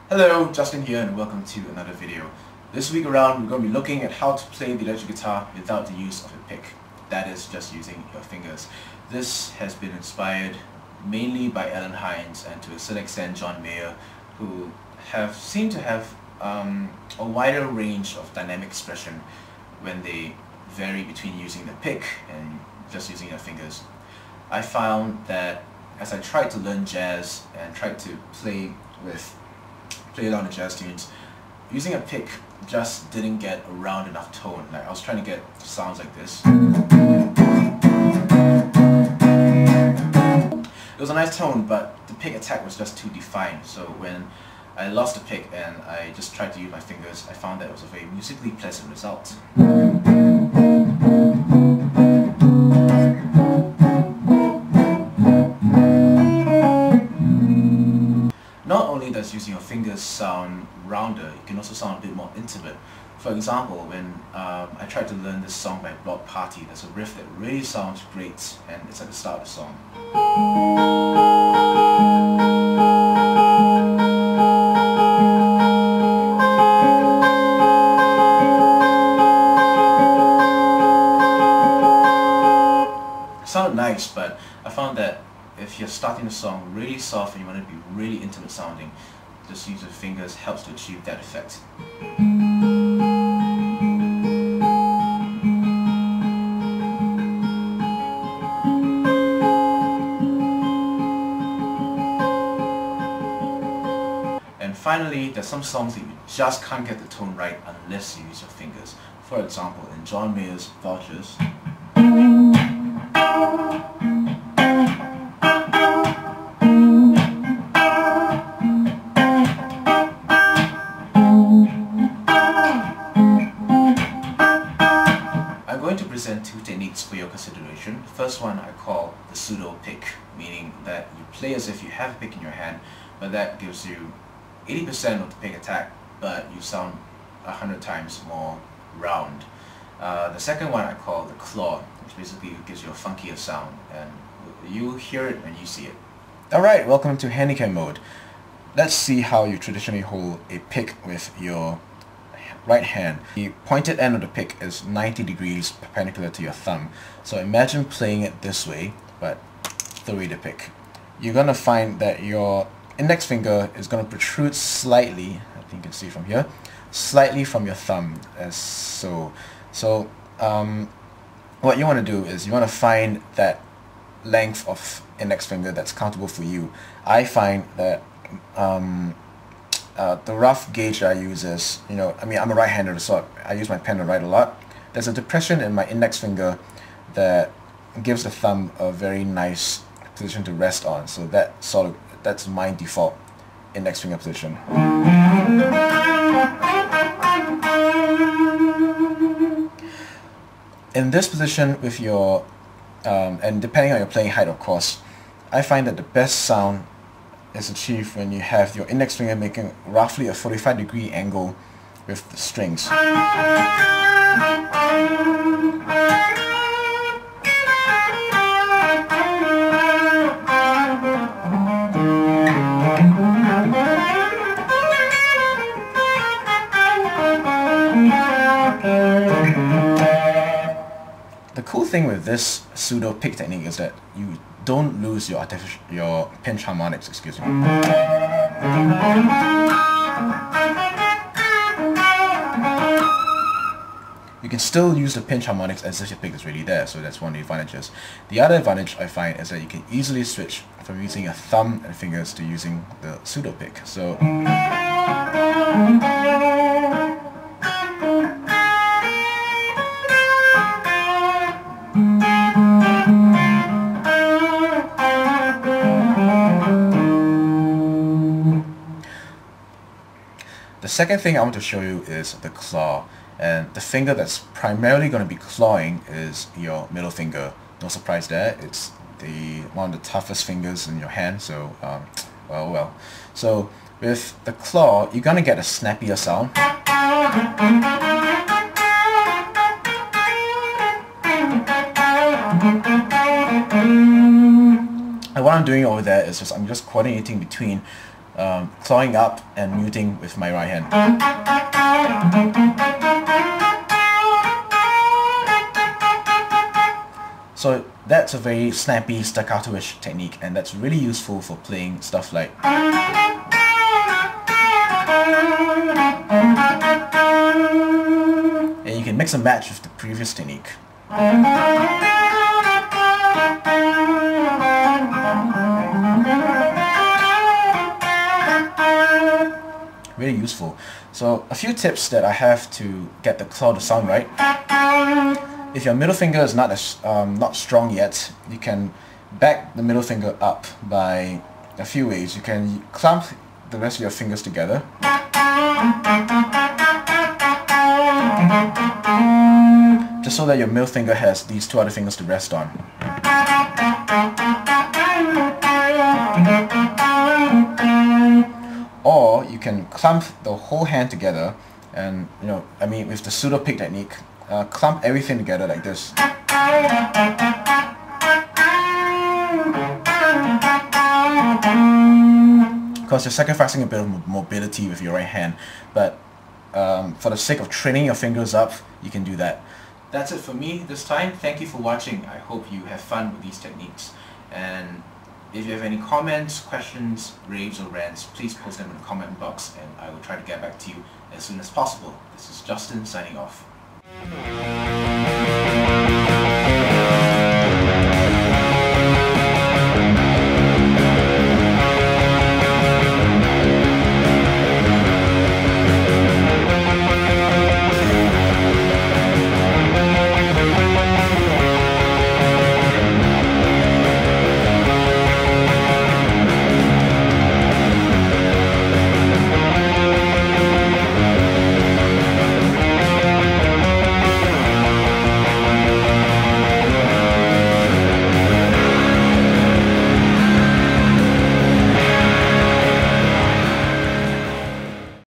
Hello, Justin here and welcome to another video. This week around we're going to be looking at how to play the electric guitar without the use of a pick. That is, just using your fingers. This has been inspired mainly by Alan Hines and to a certain extent John Mayer, who seem to have a wider range of dynamic expression when they vary between using the pick and just using your fingers. I found that as I tried to learn jazz and tried to play along the jazz tunes, using a pick just didn't get a round enough tone. Like I was trying to get sounds like this. It was a nice tone, but the pick attack was just too defined. So when I lost the pick and I just tried to use my fingers, I found that it was a very musically pleasant result. Not only does using your fingers sound rounder, it can also sound a bit more intimate. For example, when I tried to learn this song by Block Party, there's a riff that really sounds great and it's at the start of the song. It sounded nice, but I found that if you're starting the song really soft and you want it to be really intimate sounding, just use your fingers helps to achieve that effect. And finally, there's some songs that you just can't get the tone right unless you use your fingers. For example, in John Mayer's Vouchers, present two techniques for your consideration. The first one I call the pseudo pick, meaning that you play as if you have a pick in your hand, but that gives you 80% of the pick attack, but you sound 100 times more round. The second one I call the claw, which basically gives you a funkier sound, and you hear it when you see it. Alright, welcome to handicap mode. Let's see how you traditionally hold a pick with your right hand. The pointed end of the pick is 90 degrees perpendicular to your thumb. So imagine playing it this way, but through the pick. You're going to find that your index finger is going to protrude slightly, I think you can see from here, slightly from your thumb, as so. So what you want to do is you want to find that length of index finger that's comfortable for you. I find that the rough gauge that I use is, I'm a right-hander, so I use my pen to write a lot. There's a depression in my index finger that gives the thumb a very nice position to rest on. So that's my default index finger position. In this position with your, and depending on your playing height of course, I find that the best sound is achieved when you have your index finger making roughly a 45-degree angle with the strings. The cool thing with this pseudo pick technique is that you don't lose your pinch harmonics, excuse me. You can still use the pinch harmonics as if your pick is really there, so that's one of the advantages. The other advantage I find is that you can easily switch from using your thumb and fingers to using the pseudo pick. So the second thing I want to show you is the claw, and the finger that's primarily going to be clawing is your middle finger. No surprise there, it's one of the toughest fingers in your hand, so well. So with the claw, you're going to get a snappier sound. And what I'm doing over there is I'm just coordinating between clawing up and muting with my right hand. So that's a very snappy staccato-ish technique, and that's really useful for playing stuff like and you can mix and match with the previous technique. Really useful. So a few tips that I have to get the claw to sound right. If your middle finger is not strong yet, you can back the middle finger up by a few ways. You can clamp the rest of your fingers together. Just so that your middle finger has these two other fingers to rest on. Or you can clamp the whole hand together, and with the pseudo pick technique, clamp everything together like this. Because you're sacrificing a bit of mobility with your right hand, but for the sake of training your fingers up, you can do that. That's it for me this time. Thank you for watching. I hope you have fun with these techniques. And if you have any comments, questions, raves or rants, please post them in the comment box and I will try to get back to you as soon as possible. This is Justin signing off.